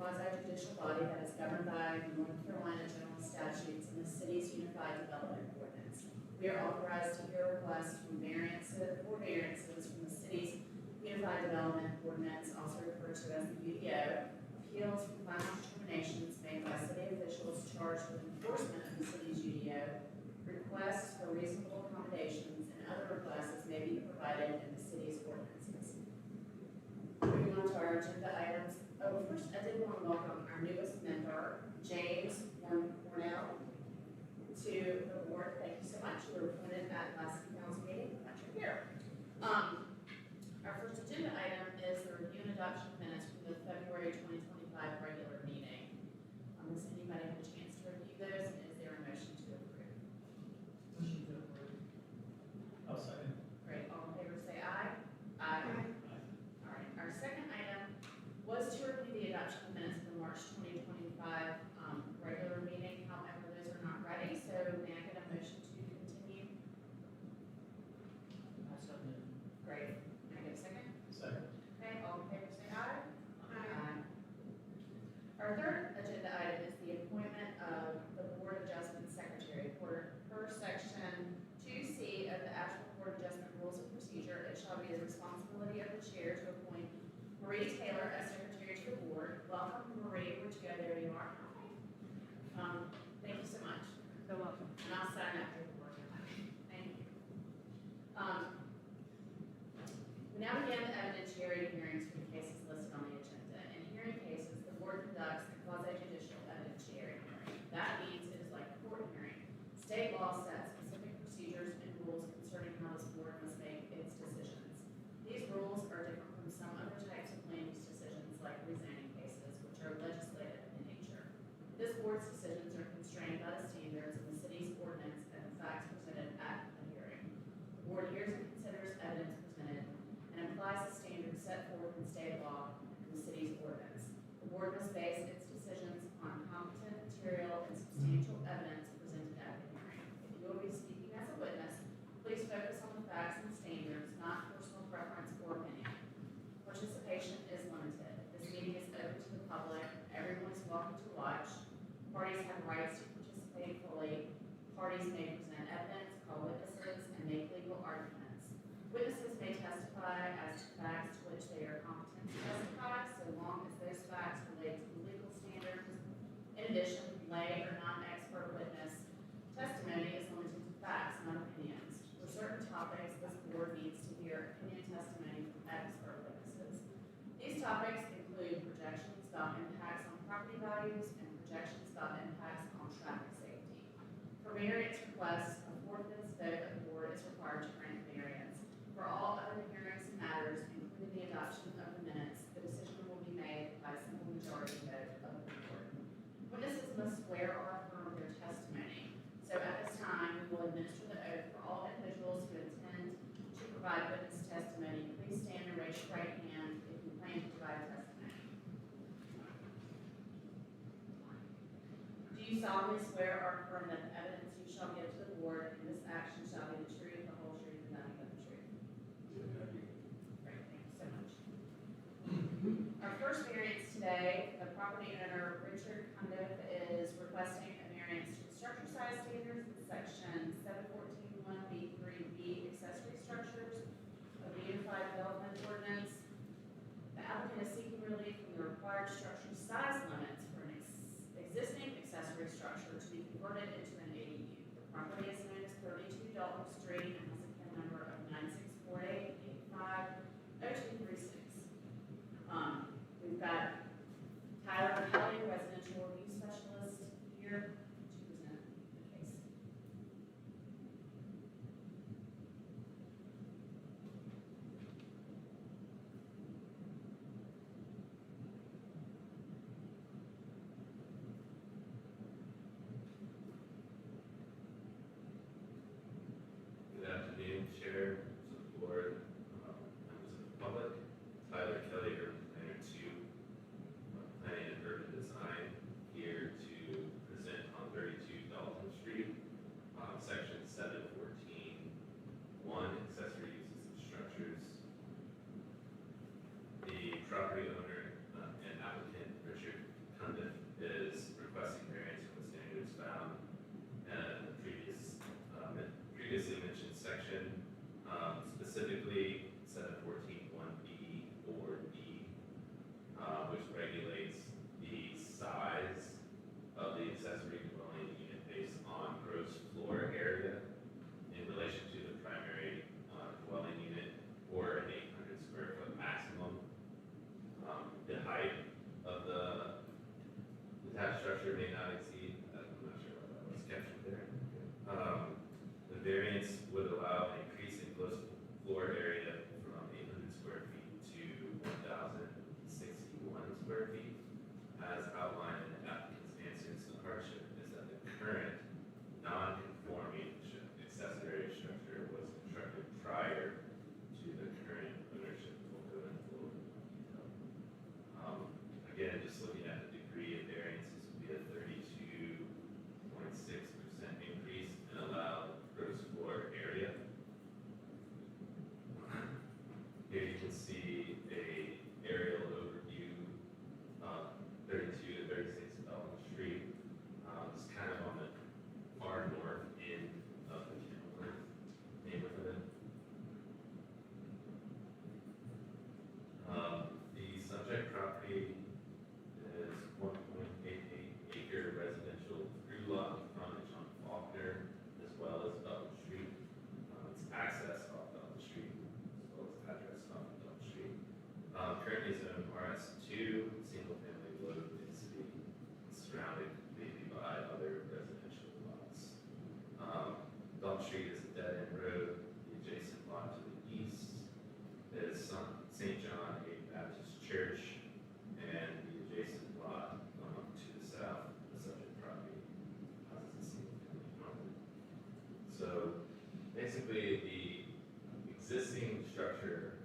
quasi-judicial body that is governed by the North Carolina general statutes and the city's unified development ordinance. We are authorized to hear requests for variances from the city's unified development ordinance, also referred to as the UDO, appeals from final determinations made by city officials charged with enforcement of the city's UDO, requests for reasonable accommodations, and other requests may be provided in the city's ordinances. Moving on to our agenda items. Oh, first, I did want to welcome our newest member, James Cornell, to the board. Thank you so much. You were appointed at last council meeting. Glad you're here. Our first agenda item is the review and adoption of minutes from the February 2025 regular meeting. Has anybody had a chance to review those, and is there a motion to approve? Motion to approve. I'll second. Great. All in favor say aye. Aye. All right. Our second item was to review the adoption of minutes of the March 2025 regular meeting. However, those are not ready, so may I get a motion to continue? I second. Great. May I get a second? Second. Okay, all in favor say aye. Aye. Our third agenda item is the appointment of the Board Adjustment Secretary. Per section 2C of the Asheville Board Adjustment Rules of Procedure, it shall be the responsibility of the chair to appoint Marie Taylor as secretary to the board. Welcome, Marie. Where'd you go? There you are. Thank you so much. So welcome. And I'll sign that paperwork. Thank you. We now begin the evidentiary hearings for the cases listed on the agenda. In hearing cases, the board conducts a quasi-judicial evidentiary hearing. That means it is like a court hearing. State law sets specific procedures and rules concerning how this board must make its decisions. These rules are different from some other types of land use decisions like rezoning cases, which are legislative in nature. This board's decisions are constrained by the standards of the city's ordinance and the facts presented at the hearing. The board hears and considers evidence presented and applies the standards set forth in state law and the city's ordinance. The board must base its decisions upon competent material and substantial evidence presented at the hearing. If you will be speaking as a witness, please focus on the facts and standards, not personal preference or opinion. Participation is limited. This meeting is open to the public. Everyone is welcome to watch. Parties have rights to participate fully. Parties may present evidence, call witnesses, and make legal arguments. Witnesses may testify as to facts to which they are competent to testify, so long as those facts relate to the legal standards. In addition, lay or non-expert witness testimony is limited to facts, not opinions. For certain topics, this board needs to hear opinion testimony from expert witnesses. These topics include projections about impacts on property values and projections about impacts on traffic safety. For variance requests, a 4/5 vote of the board is required to grant variance. For all other hearings and matters, including the adoption of the minutes, the decision will be made by a simple majority vote of the board. Witnesses must swear or affirm their testimony. So at this time, we will administer the oath for all individuals who intend to provide witness testimony. Please stand and raise your right hand if you plan to provide testimony. Do you solemnly swear or affirm that the evidence you shall give to the board in this action shall be the truth, the whole truth, and nothing but the truth? Great, thank you so much. Our first variance today, the property owner, Richard Cundiff, is requesting a variance to the structure size standards in section 714(1)(b)(3)(b) accessory structures of the Unified Development Ordinance. The applicant is seeking relief from the required structure size limits for an existing accessory structure to be converted into an ADU. The property is known as 32 Dalton Street and has a PIN number of 9648850236. We've got Tyler Kelly, residential review specialist, here to present the case. detached structure may not exceed, I'm not sure what that was captured there. The variance would allow an increase in gross floor area from 800 square feet to 1,061 square feet. As outlined in the applicant's answers, the hardship is that the current non-conforming accessory structure was constructed prior to the current ownership. We'll go into a little bit more detail. Again, just looking at the degree of variance, this would be a 32.6% increase in allowed gross floor area. Here you can see a aerial overview, 32 to 36 Elm Street. It's kind of on the far north end of the Kenilworth neighborhood. The subject property is 1.88 acre residential through lot with frontage on Faulkner as well as Elm Street. It's access off Elm Street as well as address off Elm Street. Currently zoned RS2, single family low density, surrounded completely by other residential lots. Elm Street is a dead end road. The adjacent lot to the east is St. John A Baptist Church, and the adjacent lot to the south, the subject property, houses a single family home. So basically, the existing structure,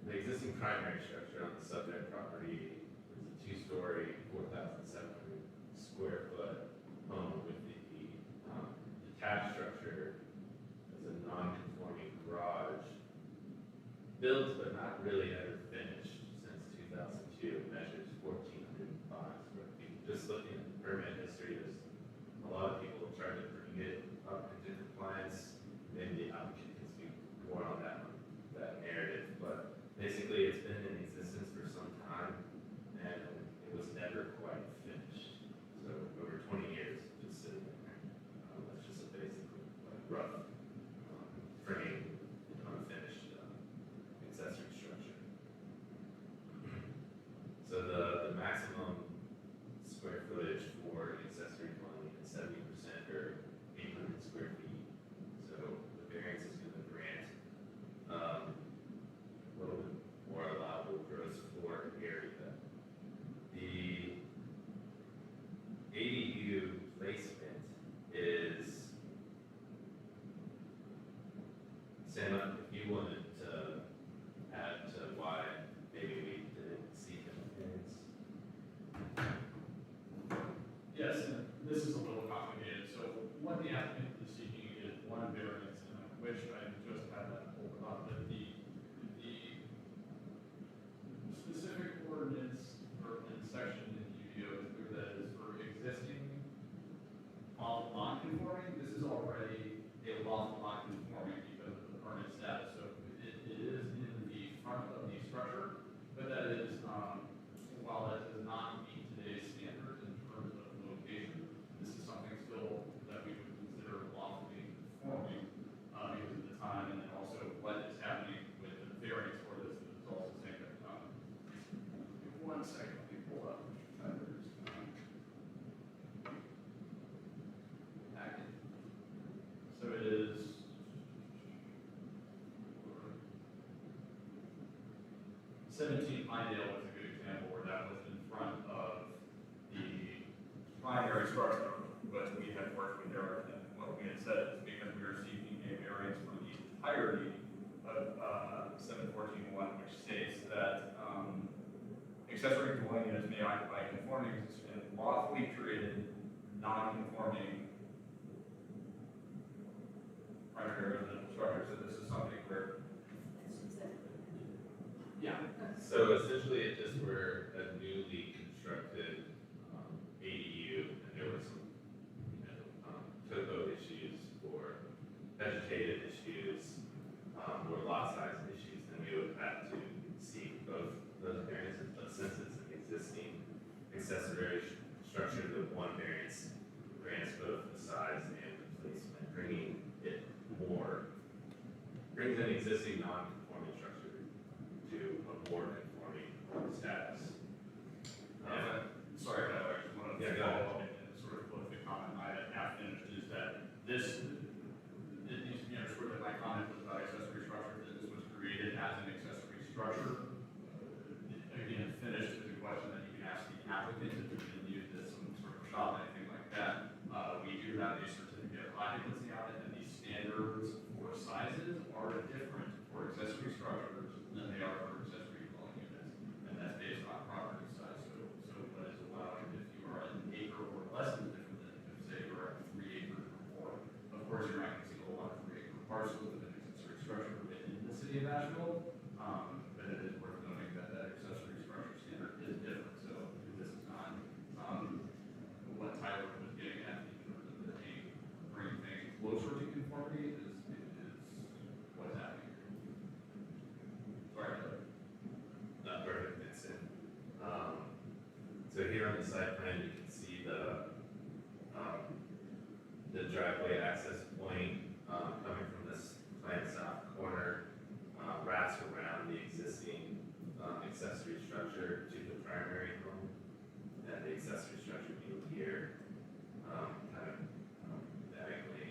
the existing primary structure on the subject property is a two-story, 4,700 square foot home with the detached structure as a non-conforming garage, built but not really ever finished since 2002. It measures 1,405 square feet. Just looking at the permit history, there's a lot of people have tried to bring it up into compliance. Maybe the applicant can speak more on that narrative, but basically it's been in existence for some time and it was never quite finished. So over 20 years just sitting there. That's just a basic, rough frame, unfinished accessory structure. So the maximum square footage for an accessory dwelling is 70% or 800 square feet. So the variance is going to grant a little bit more allowable gross floor area. The ADU placement is, Sam, if you wanted to add to why maybe we didn't see him variance. Yes, and this is a little complicated. So what the applicant is seeking is one variance, and I wish I just had that pulled up, but the specific ordinance or in section in UDO is clear that is for existing non-conforming. This is already a lawful non-conforming because of the permanent status. So it is in the front of the structure, but that is, while that does not meet today's standards in terms of location, this is something still that we would consider lawfully conforming because of the time and then also what is happening with the variance for this is also saying that. One second, let me pull up. Packet. So it is. 17 Pinedale was a good example where that was in front of the primary structure, but we had worked with Eric, and what we had said is because we are seeking a variance for the entirety of 714.1, which states that accessory dwelling units may occupy conforming and lawfully created non-conforming primary residential structures. So this is something where, yeah. So essentially, if this were a newly constructed ADU, and there were some, topo issues or vegetative issues or lot size issues, then we would have to seek both those variances. But since it's an existing accessory structure, the one variance grants both the size and the placement, bringing an existing non-conforming structure to a more conforming status. Sorry, Yeah, go ahead. follow up and sort of close the comment I have finished is that this, sort of my comment was about accessory structure, that this was created as an accessory structure. Again, finished is a question that you can ask the applicant if you can use this some sort of shop, anything like that. We do have a certificate of occupancy on it, and the standards for sizes are different for accessory structures than they are for accessory dwelling units, and that's based on property size. So what is allowed if you are an acre or less is different than if, say, you're at 3 acres or more. Of course, you're not going to see a whole lot of 3 acre parcels of an accessory structure within the city of Asheville, but it is worth noting that that accessory structure standard is different. So this is not what Tyler was getting at in terms of the bringing things closer to conformity is what's happening here. Sorry, Tyler. Not perfect, Vincent. So here on the site plan, you can see the driveway access point, coming from this planned south corner, wraps around the existing, accessory structure to the primary home. And the accessory structure being here, kind of, diagonally,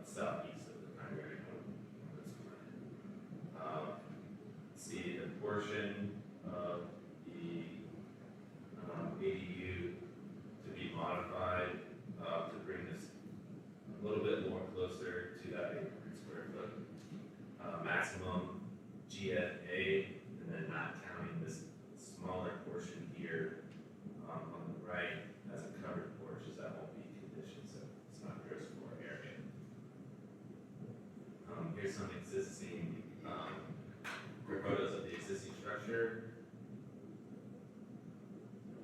southeast of the primary home on this plan. See the portion of the ADU to be modified to bring this a little bit more closer to that 800 square foot maximum GFA, and then not counting this smaller portion here on the right as a covered porch, as that won't be conditioned, so it's not gross floor area. Here's some existing photos of the existing structure.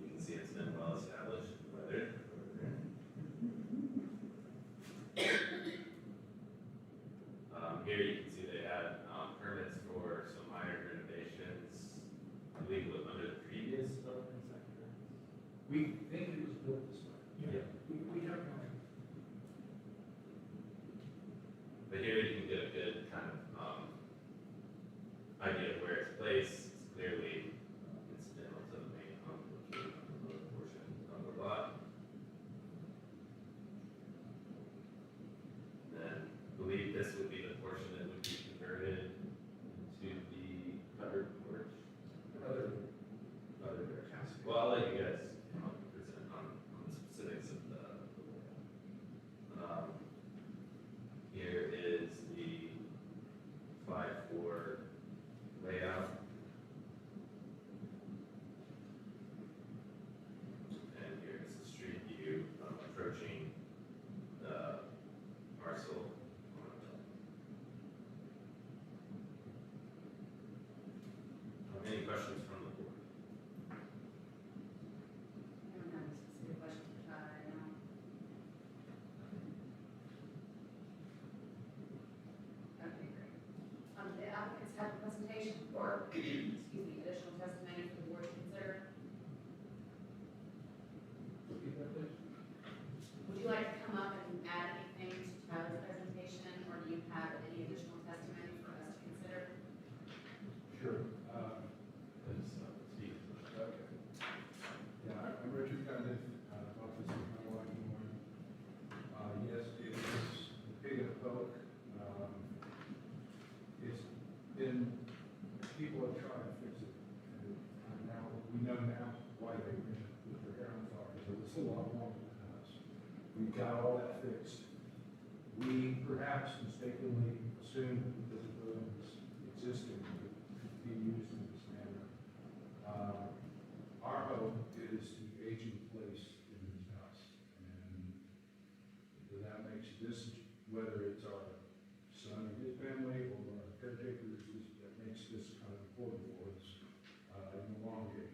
You can see it's been well established, weathered. Here you can see they had permits for some minor renovations, I believe it was under the previous development sector. We think it was built this way. Yeah. We have no. But here you can get a good kind of idea of where it's placed. It's clearly incidental to the main home, located on the lower portion of the lot. And then I believe this would be the portion that would be converted into the covered porch. Other, well, I'll let you guys present on the specifics of the here is the 5-4 layout. And here's the street view approaching the parcel. Any questions from the board? I don't have a specific question for Todd right now. Okay, great. The applicants have a presentation or, excuse me, additional testimony for the board to consider. Would you like to come up and add anything to Tyler's presentation, or do you have any additional testimony for us to consider? Sure. Steve. Okay. Yeah, I'm Richard Cundiff, office of my wife and Warren. Yes, it is a pig and a poke. It's been, people have tried to fix it. And now, we know now why they ran it with their hair on fire. It was a lot longer than us. We got all that fixed. We perhaps mistakenly assumed that because the building was existing, it could be used in this manner. Our hope is to age in place in this house. And that makes this, whether it's our son and his family or our caretakers, that makes this kind of important for us in the long game.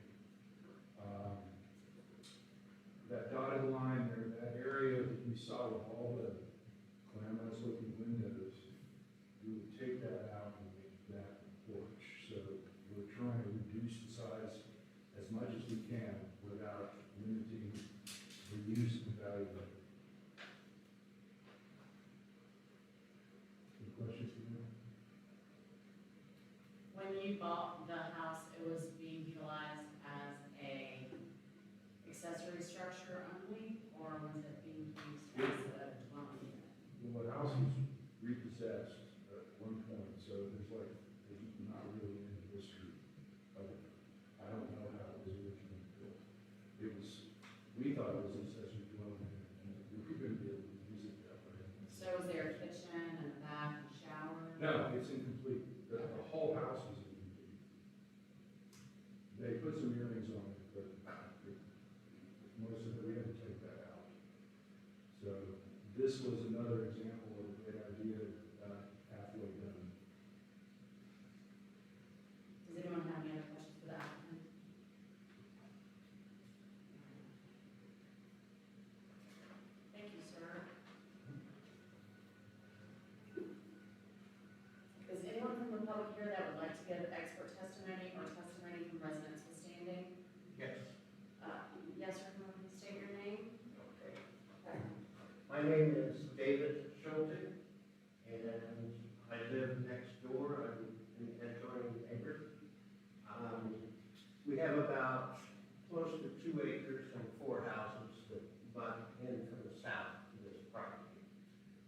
That dotted line there, that area that you saw with all the glamorous looking windows, we would take that out and make that porch. So we're trying to reduce the size as much as we can without limiting the use and value of it. Any questions for me? When you bought the house, it was being utilized as a accessory structure only, or was it being used as a dwelling unit? Well, the house was repossessed at one point, so there's not really any history of it. I don't know how it was originally built. We thought it was an accessory dwelling unit, and we were gonna be able to use it that way. So is there a kitchen and a bath and shower? No, it's incomplete. The whole house is incomplete. They put some earrings on it, but most of it, we had to take that out. So this was another example of a great idea halfway done. Does anyone have any other questions for the applicant? Thank you, sir. Is anyone from the public here that would like to give expert testimony or testimony from residents with standing? Yes. Yes, sir, can you state your name? Okay. My name is David Schulte, and I live next door. I'm an adjoining neighbor. We have about close to 2 acres and 4 houses that butt in from the south to this property.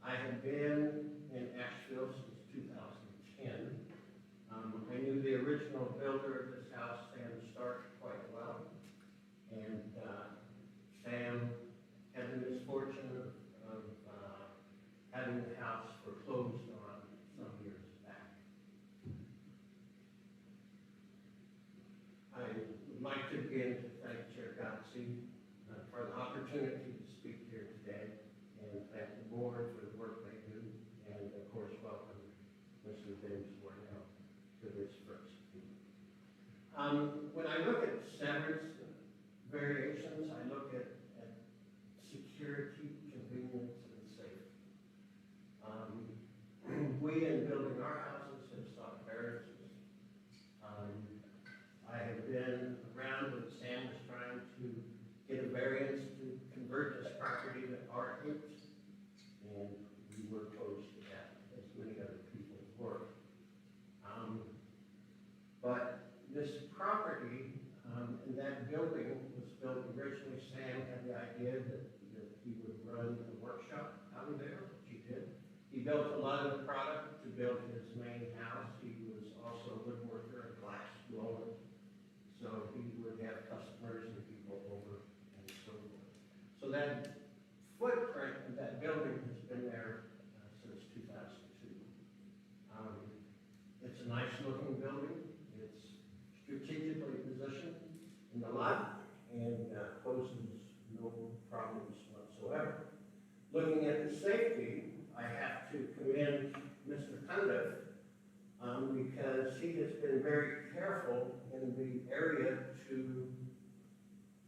I have been in Asheville since 2010. I knew the original builder of this house, Sam Stark, quite well. And Sam had the misfortune of having the house foreclosed on some years back. I would like to begin to thank Chair Godsey for the opportunity to speak here today, and thank the board for the work they do, and of course welcome Mr. James Warnell to this first meeting. When I look at severance variations, I look at security, convenience, and safety. We, in building our houses, have sought variances. I have been around when Sam was trying to get a variance to convert this property to R8, and we were opposed to that, as many other people were. But this property and that building was built originally. Sam had the idea that he would run a workshop out of there, which he did. He built a lot of the product to build his main house. He was also a woodworker and glass blower, so he would have customers and people over and so forth. So that footprint of that building has been there since 2002. It's a nice looking building. It's strategically positioned in the lot and poses no problems whatsoever. Looking at the safety, I have to commend Mr. Cundiff because he has been very careful in the area to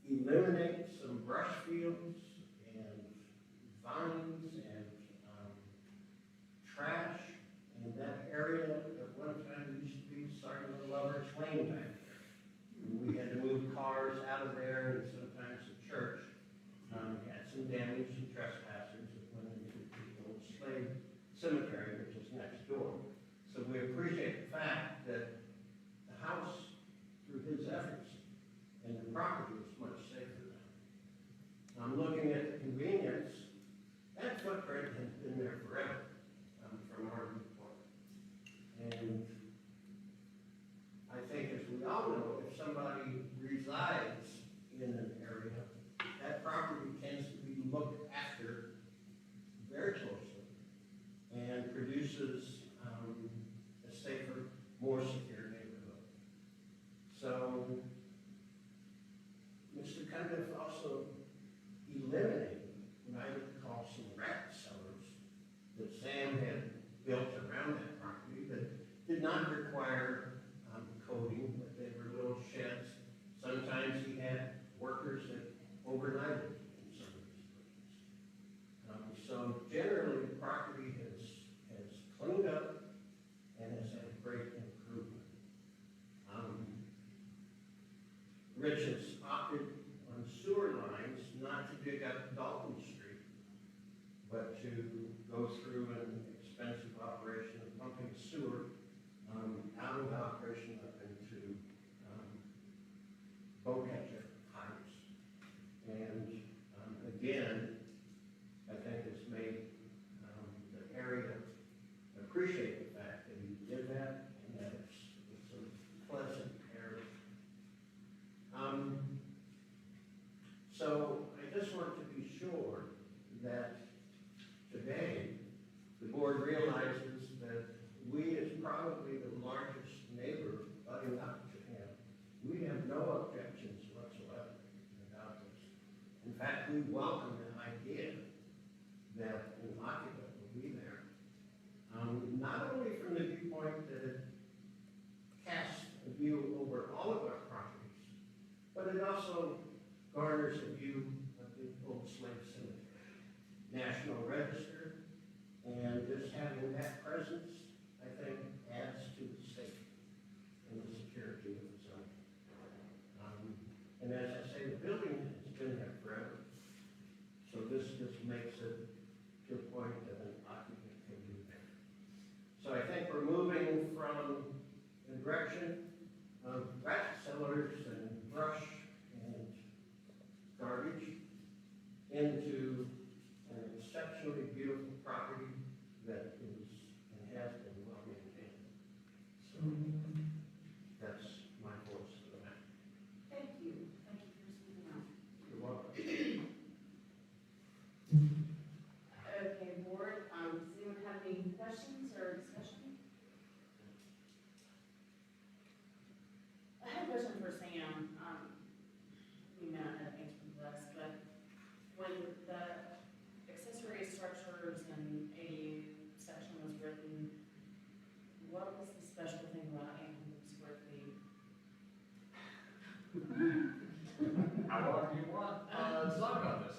eliminate some brush fields and vines and trash in that area. At one time used to be Sergeant Lover's Lane back there. We had to move cars out of there, and sometimes the church had some damage and trespassers that went into the old slave cemetery, which is next door. So we appreciate the fact that the house, through his efforts, and the property is much safer now. I'm looking at the convenience. That footprint has been there forever, from our viewpoint. And I think, as we all know, if somebody resides in an area, that property tends to be looked after very closely and produces a safer, more secure neighborhood. So, Mr. Cundiff also eliminated what I would call some rat cellars that Sam had built around that property that did not require coating, but they were little sheds. Sometimes he had workers that overnighted in some of these places. So generally, the property has cleaned up and has had great improvement. Rich has opted on sewer lines not to dig up Dalton Street, but to go through an expensive operation of pumping sewer out of the operation up into Bowcatcher Heights. And sure that today, the board realizes that we is probably the largest neighbor butting up to him. We have no objections whatsoever about this. In fact, we welcome the idea that an occupant will be there. Not only from the viewpoint that it casts a view over all of our properties, but it also garners a view of the old slave cemetery, National Register, and just having that presence, I think, adds to the safety and the security of the zone. And as I say, the building has been there forever, so this just makes it to a point that an occupant can be there. So I think we're moving from the direction of rat cellars and brush and garbage into an exceptionally beautiful property that is and has been well maintained. So that's my voice for the matter. Thank you for speaking out. You're welcome. Okay, board, does anyone have any questions or discussion? I have a question for Sam. You may not have answered this, but when the accessory structures and ADU section was written, what was the special thing about 800 square feet? How long do you want to talk about this?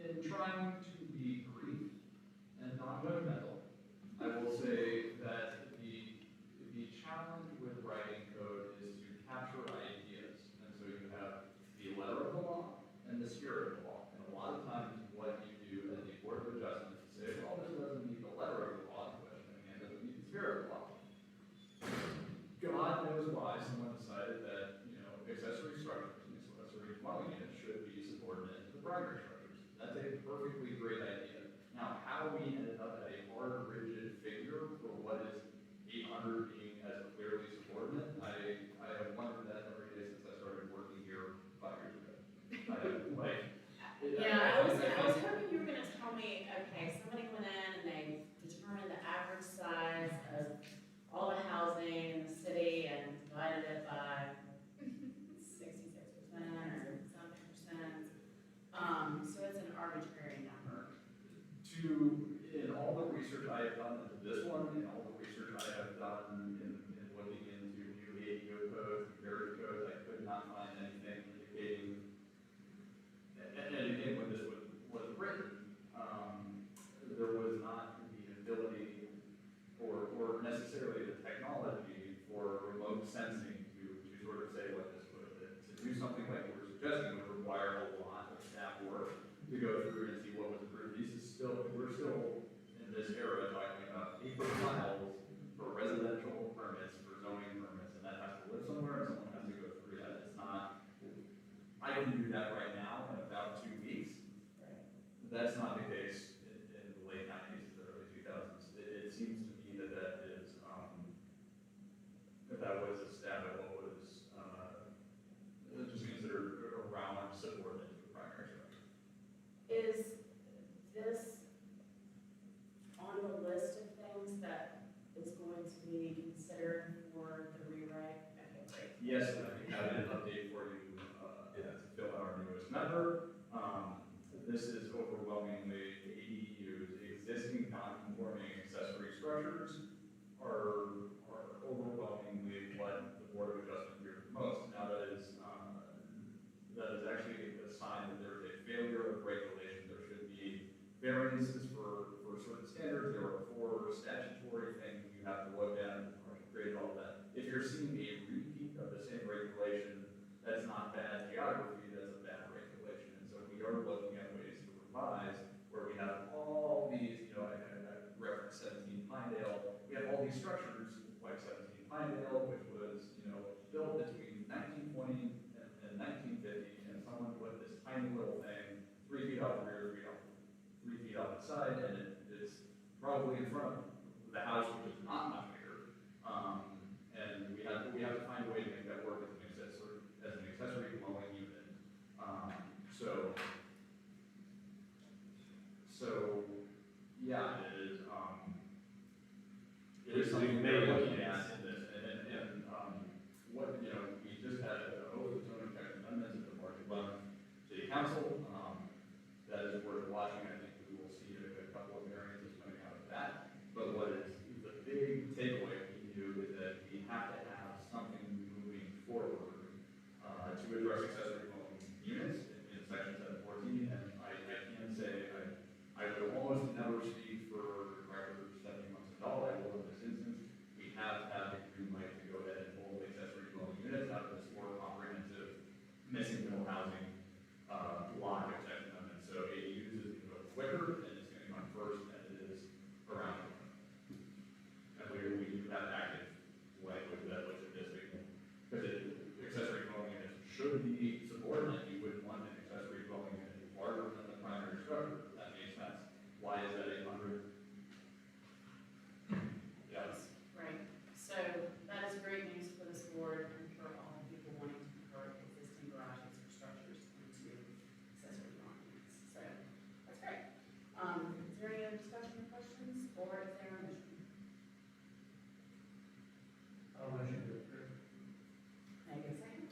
In trying to be brief and non-judgmental, I will say that the challenge with writing code is to capture ideas. And so you have the letter of the law and the spirit of the law. And a lot of times what you do as a board of adjustment is say, well, this doesn't meet the letter of the law in question, and it doesn't meet the spirit of the law. God knows why someone decided that, accessory structures and accessory dwelling units should be subordinate to the primary structures. That's a perfectly great idea. Now, how we ended up at a hard, rigid figure for what is 800 being as clearly subordinate, I have wondered that every day since I started working here 5 years ago. Yeah, I was hoping you were gonna tell me, okay, somebody went in and they determined the average size of all the housing in the city and divided it by 66% or something percent. So it's an arbitrary number. In all the research I have done into this one, and all the research I have done in looking into new ADO codes, various codes, I could not find anything indicating, and again, when this was written, there was not the ability or necessarily the technology for remote sensing to sort of say what this would. To do something like we're suggesting would require a lot of staff work to go through and see what was approved. We're still in this era talking about paper files for residential permits, for zoning permits, and that has to live somewhere and someone has to go through that. It's not, I can do that right now in about 2 weeks. Right. That's not the case in the late 90s to the early 2000s. It seems to me that was a stab at what was just considered around subordinate to the primary structure. Is this on the list of things that is going to be considered for the rewrite? Okay, great. Yes, and I think I have an update for you to fill out our newest member. This is overwhelmingly ADUs. Existing non-conforming accessory structures are overwhelmingly what the Board of Adjustment hears the most. Now that is actually a sign that there is a failure of regulation. There should be variances for certain standards. There are 4 statutory things you have to look at or create all that. If you're seeing a repeat of the same regulation, that's not bad geography, that's a bad regulation. And so we are looking at ways to revise where we have all these, I referenced 17 Pinedale, we have all these structures like 17 Pinedale, which was, built between 1920 and 1950, and someone put this tiny little thing 3 feet off the rear, 3 feet off the side, and it's probably in front of the house, which is not much bigger. And we have to find a way to make that work as an accessory dwelling unit. So missing middle housing, logic type of them, and so ADUs is gonna go quicker, and it's gonna come first as it is around the corner. And we do have active language that looks at this, because accessory dwelling units should be subordinate, you wouldn't want an accessory dwelling unit larger than the primary structure, that makes sense. Why is that 800? Yes. Right, so that is great news for this board and for all the people wanting to convert existing garages or structures into accessory dwelling units. So that's great. Is there any other discussion or questions, or is there a motion? I'll motion to approve. Can I get a second?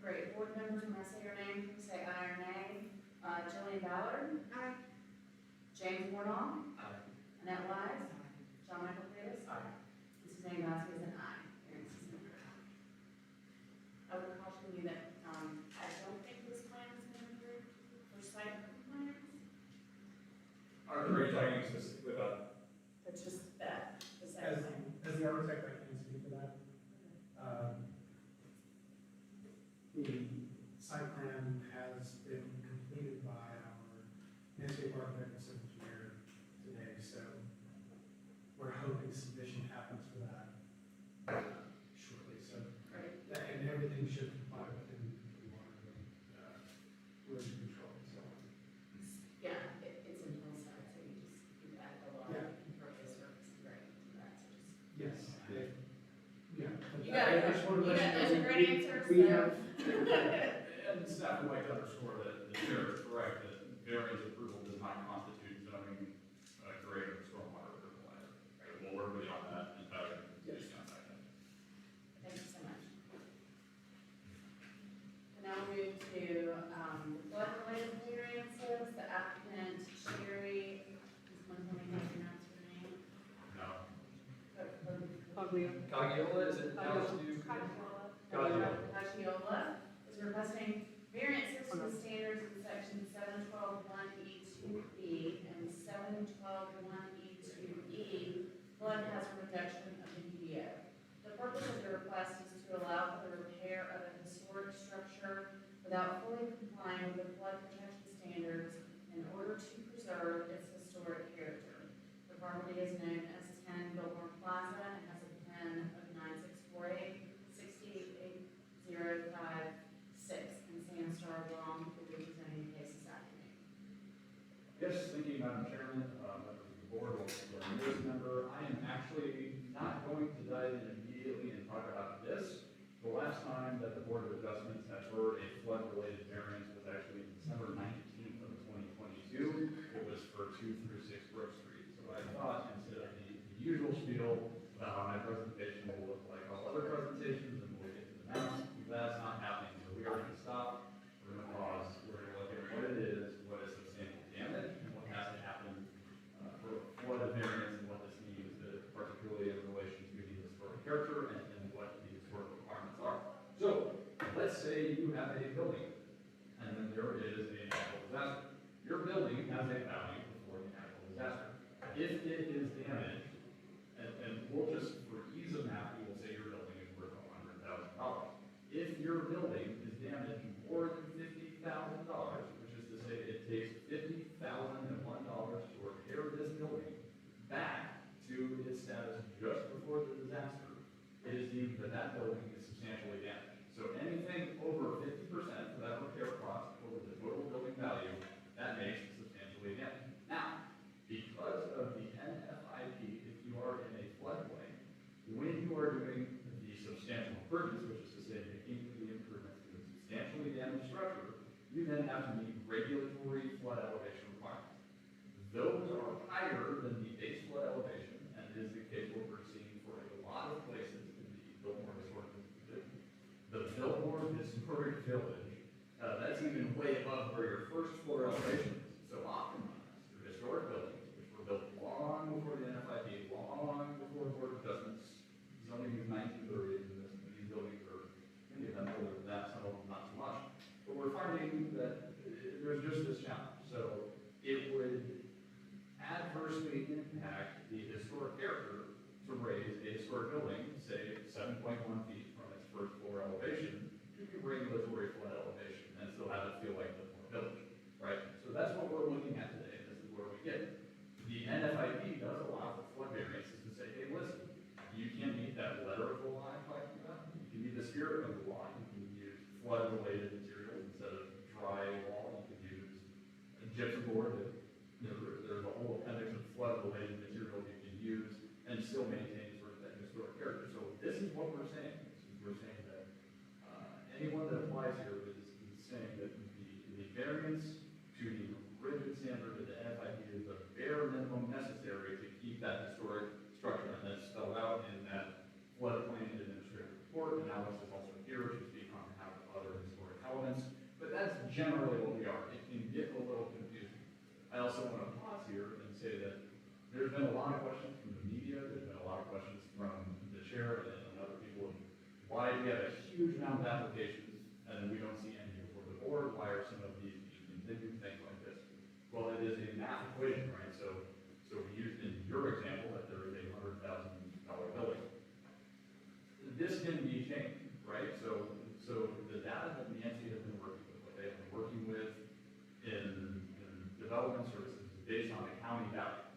Great, board members, when I say your name, please say aye or nay. Jillian Ballard? Aye. James Warnock? Aye. Annette Wise? John Michael Davis? Aye. Mrs. Jane Vasquez is an aye. Variance is approved. I would caution you that, I don't think this plan is going to be for site compliance, Are there any talking with but just that, the As, site plan. as the architect, I can speak to that. The site plan has been completed by our landscape architect and civil engineer today, so we're hoping submission happens for that shortly, so, Great. and everything should comply within the water, erosion control, so. Yeah, it's in hillside, so you add a lot Yeah. of impervious surface and grading to that, so just. Yes, yeah. You got it. I just wanted to You got let those you are know great answers, we so. have, And staff would like to underscore that the chair is correct, that variance approval does not constitute zoning, grade or stormwater approval either. So we'll work with you on that and try to Yes. on that. Thank you so much. And now we'll move to, flood-related variances, the applicant, Sherry, is one telling me how to pronounce her name? No. Cagiola, is it pronounced to? Cagiola is requesting variances to the standards in section 712.1E2E and 712.1E2E flood hazard reduction of the UDO. The purpose of the request is to allow for the repair of a historic structure without fully complying with the flood protection standards in order to preserve its historic character. The property is known as 10 Biltmore Plaza and has a PIN of 9648-68056, and Sam Starlong will be presenting the case this afternoon. Yes, thank you, Madam Chairman, members of the board, newest member. I am actually not going to dive in immediately and talk about this. The last time that the Board of Adjustments had heard a flood-related variance was actually December 19th of 2022. It was for 2 through 6 Brook Street. So I thought, instead of the usual spiel about how my presentation will look like all other presentations, and we'll get to the maps, that's not happening. So we are going to stop, we're going to pause, we're going to look at what it is, what is substantial damage, and what has to happen for flood variance, and what this means, particularly in relation to the historic character and what the historic requirements are. So, let's say you have a building, and then there is a natural disaster. Your building has a value before the natural disaster. If it is damaged, and we'll just, for ease of math, we will say your building is worth $100,000. If your building is damaged more than $50,000, which is to say it takes $50,001 to repair this building back to its status just before the disaster, it is deemed that that building is substantially damaged. So anything over 50% for that repair cost over the total building value, that makes it substantially damaged. Now, because of the NFIP, if you are in a floodplain, when you are doing the substantial improvements, which is to say making the improvements to a substantially damaged structure, you then have to meet regulatory flood elevation requirements. Those are higher than the base flood elevation, and it is the case what we're seeing for a lot of places in the Biltmore Historic District. The Biltmore Historic Village, that's even way above where your first floor elevation is. So oftentimes, your historic buildings, which were built long before the NFIP, long before the Board of Adjustments, zoning is 1930s, and these buildings are, many of them older than that, some of them not so much. But we're finding that there's just this challenge. So it would adversely impact the historic character to raise a historic building, say 7.1 feet from its first floor elevation, to be regulatory flood-related materials instead of dry wall. You could use a gypsum board. There's a whole appendix of flood-related materials you can use and still maintain sort of that historic character. So this is what we're saying. We're saying that anyone that applies here is saying that the variance to the rigid standard of the NFID is the bare minimum necessary to keep that historic structure, and that's spelled out in that floodplain administrative report. Analysis also here to speak on how other historic elements, but that's generally what we are. It can get a little confusing. I also want to pause here and say that there's been a lot of questions from the media, there's been a lot of questions from the chair and other people. Why do we have a huge amount of applications and then we don't see any before the board? Why are some of these being continued, things like this? Well, it is a math equation, right? So we used in your example that there is a $100,000 building. This can be changed, right? So the data that Nancy has been working with, what they have been working with in development services is based on the county value.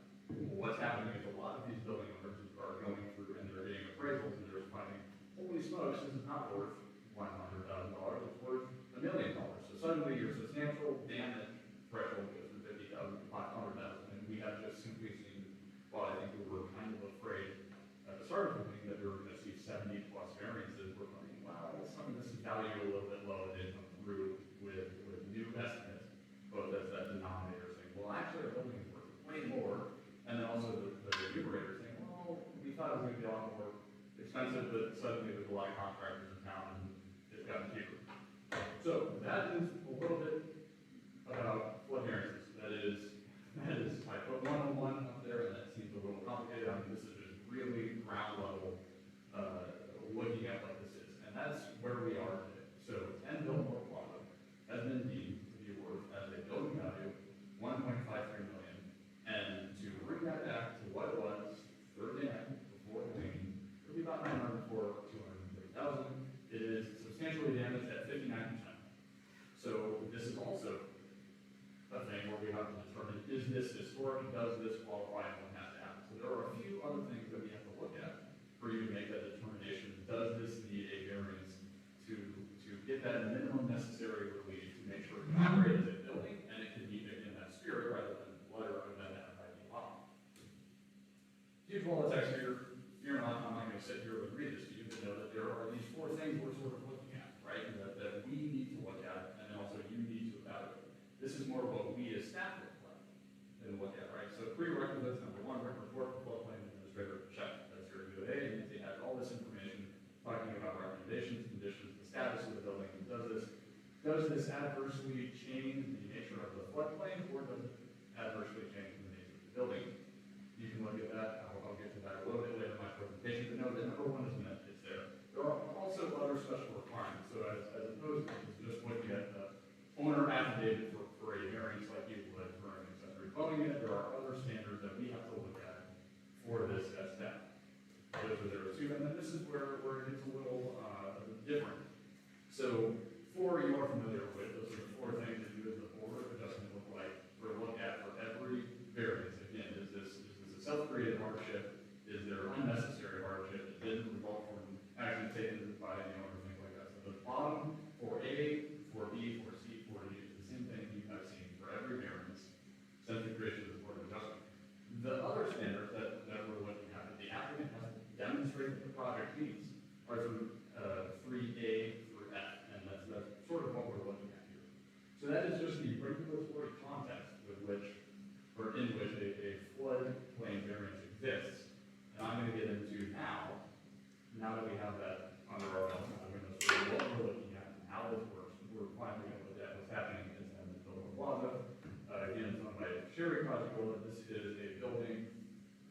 What's happening is a lot of these building owners are going through and they're getting appraisals and they're finding, holy smokes, this is not worth $100,000, it's worth $1 million. So suddenly your substantial damage threshold goes from 50,000 to 500,000, and we have just simply seen, well, I think we were kind of afraid at the start of the meeting that we were going to see 70 plus variances. We're thinking, wow, some of this is valued a little bit low, and they come through with new estimates, both as that denominator saying, well, actually our building is worth way more, and then also the numerator saying, well, we thought it was going to be a lot more expensive, but suddenly there's a lot of contractors in town and it's gotten cheaper. So that is a little bit about flood variances. That is, I put 101 up there and that seems a little complicated. I mean, this is just really ground level, looking at what this is. And that's where we are today. So 10 Billmore Plaza has been deemed to be worth as a building value, $1.53 million. And to bring that back to what it was Thursday night before the meeting, it would be about $904,000 to $230,000. It is substantially damaged at 59%. So this is also a thing where we have to determine, is this historic, does this qualify, and what has to happen? So there are a few other things that we have to look at for you to make that determination. Does this need a variance to get that minimum necessary relief to make sure it can operate as a building and it can be in that spirit rather than letter other than that FID law? Huge wall of text here. You're not, I'm not going to sit here and read this to you, but know that there are these four things we're sort of looking at, right? That we need to look at, and then also you need to evaluate. This is more what we as staff look at, right? So prerequisites, number one, written report for floodplain administrator, check. That's your review A, and they have all this information talking about recommendations, conditions, the status of the building. Does this adversely change the nature of the floodplain, or does it adversely change the nature of the building? You can look at that. I'll get to that a little bit later in my presentation, but no, the number one is met. It's there. There are also other special requirements. So as opposed to just looking at the owner affidavit for a variance like you would for an accessory dwelling unit, there are other standards that we have to look at for this as step. Those are there too, and then this is where it gets a little different. So four you are familiar with. Those are the four things that you as the board of adjustment look at for every variance. Again, is this a self-created hardship? Is there unnecessary hardship that didn't result from action taken by the owner, things like that? So the bottom for A, for B, for C, for D is the same thing you have seen for every variance since the creation of the board of adjustment. The other standards that we're looking at that the applicant has to demonstrate that the project meets are through 3A through F, and that's sort of what we're looking at here. So that is just the regulatory context with which, or in which a floodplain variance exists. And I'm going to get into now that we have that under our belt, I'm going to sort of what we're looking at and how this works. We're finally going to look at what's happening in San Antonio Plaza. Again, it's owned by Sherry Project. This is a building.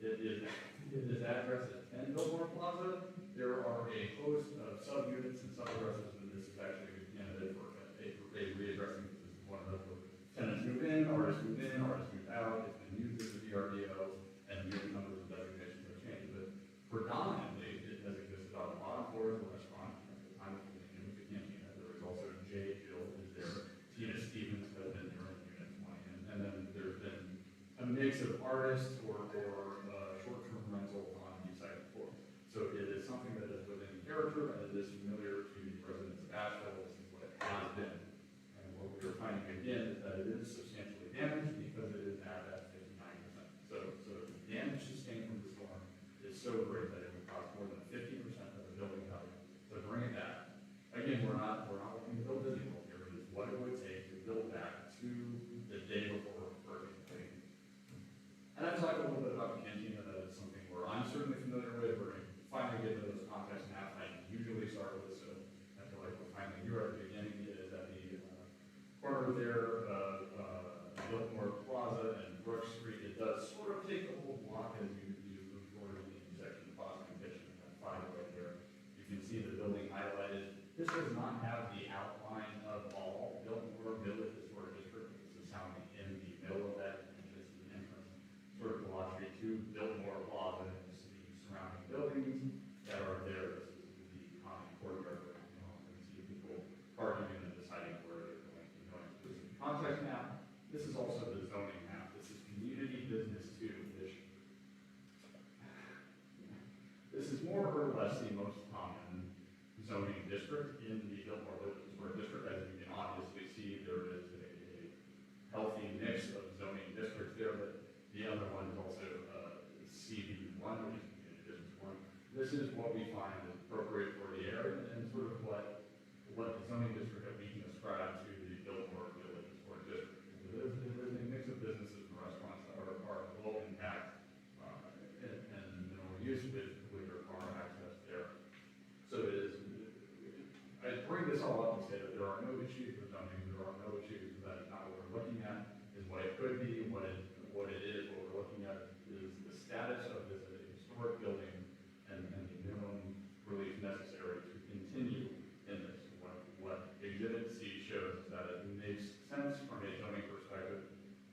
It is addressed at 10 Billmore Plaza. There are a host of subunits and subaddresses, and this is actually a candidate for a readdressing. This is one of those tenants move in, artists move out. It's been used as a VRBO, and new numbers of designations have changed. But predominantly, it has existed on the bottom floor of the restaurant at the time of the cantina. There was also J. Jill is there. Tina Stevens has been there in Unit 20, and then there's been a mix of artists or short-term rentals on the second floor. So it is something that is within character and it is familiar to the residents of Asheville. This is what again, is that it is substantially damaged because it is at that 59%. So the damage sustained from the storm is so great that it would cost more than 50% of the building value to bring it back. Again, we're not looking to build Disney World here, it is what it would take to build back to the day before Hurricane Helene. And I've talked a little bit about the cantina, that is something where I'm certainly familiar with, we're going to finally get into those context maps. I usually start with this, so I feel like we're finally here at the beginning. It is at the corner there of Biltmore Plaza and Brook Street. It does sort of take the whole block as you move toward the intersection of Boston Kitchen and 5 right there. You can see the building highlighted. This does not have the outline of all Biltmore Village Historic District. This is how in the middle of that entrance to the entrance, sort of glossary to Biltmore Plaza and the surrounding buildings that are there. This is the common courtyard where you can often see people parking and deciding where they're going to be going. So this is the context map. This is also the zoning map. This is community business too, which this is more or less the most common zoning district in the Biltmore Village Historic District. As you can obviously see, there is a healthy mix of zoning districts there, but the other one is also CB1, which is Community District 1. This is what we find is appropriate for the area and sort of what the zoning district that we can ascribe to the Biltmore Village Historic District. It is a mix of businesses and restaurants that are low impact and minimal use with your car access there. So it is. I bring this all up to say that there are no issues with zoning. There are no issues that not what we're looking at is what it could be, what it is. What we're looking at is the status of this as a historic building and the minimum relief necessary to continue in this. What Exhibit C shows is that it makes sense from a zoning perspective,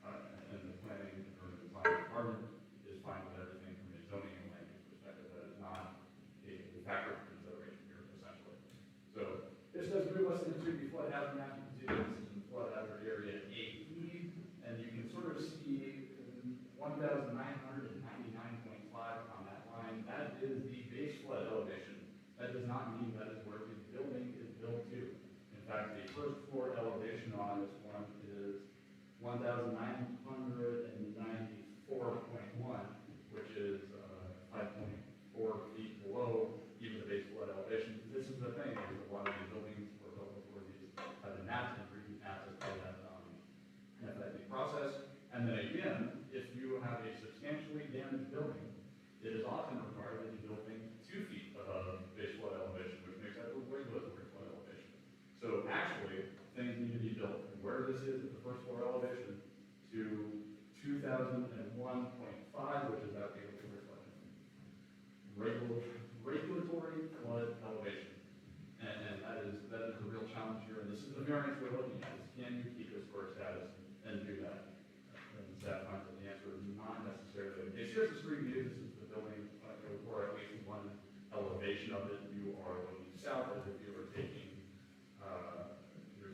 and the planning or the design department is fine with everything from a zoning and land use perspective. That is not a factor for consideration here, essentially. So this does move us into the flood hazard map. You can see this is in flood hazard area 8E, and you can sort of see 1,999.5 on that line. That is the base flood elevation. That does not mean that is where the building is built to. In fact, the first floor elevation on this one is 1,994.1, which is 5.4 feet below even the base flood elevation. This is the thing, is a lot of these buildings were built before these have been mapped and re-mapped as part of that FID process. And then again, if you have a substantially damaged building, it is often required that you build things 2 feet above base flood elevation, which makes that a regulatory flood elevation. So actually, things need to be built from where this is at the first floor elevation to 2001.5, which is that regulatory flood elevation. And that is a real challenge here. And this is the variance we're looking at, is can you keep historic status and do that? And staff finds that the answer is not necessarily the case. Here's the street view. This is the building, or at least one elevation of it. You are looking south as if you were taking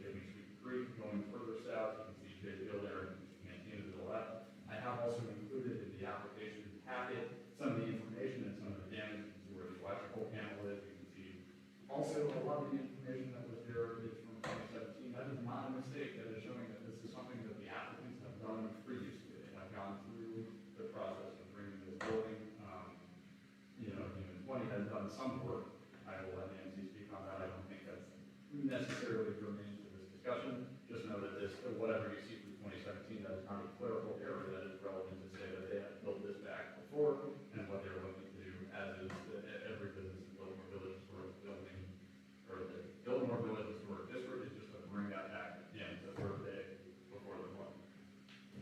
Sweet Creek, going further south. You can see J. Hill there and Cantina to the left. I have also included in the application packet some of the information and some of the damage. You can see where the electrical panel is. You can see also a lot of the information that was there is from 2017. That is not a mistake. That is showing that this is something that the applicants have done previously. They have gone through the process of bringing this building. Human 20 has done some work. I will let Nancy speak on that. I don't think that's necessarily germane to this discussion. Just know that this, whatever you see from 2017, that is not a clerical error that is relevant to say that they have built this back before and what they're looking to do, as is every business in Biltmore Village Historic Building, or the Biltmore Village Historic District is just to bring that back again the third day before the flood.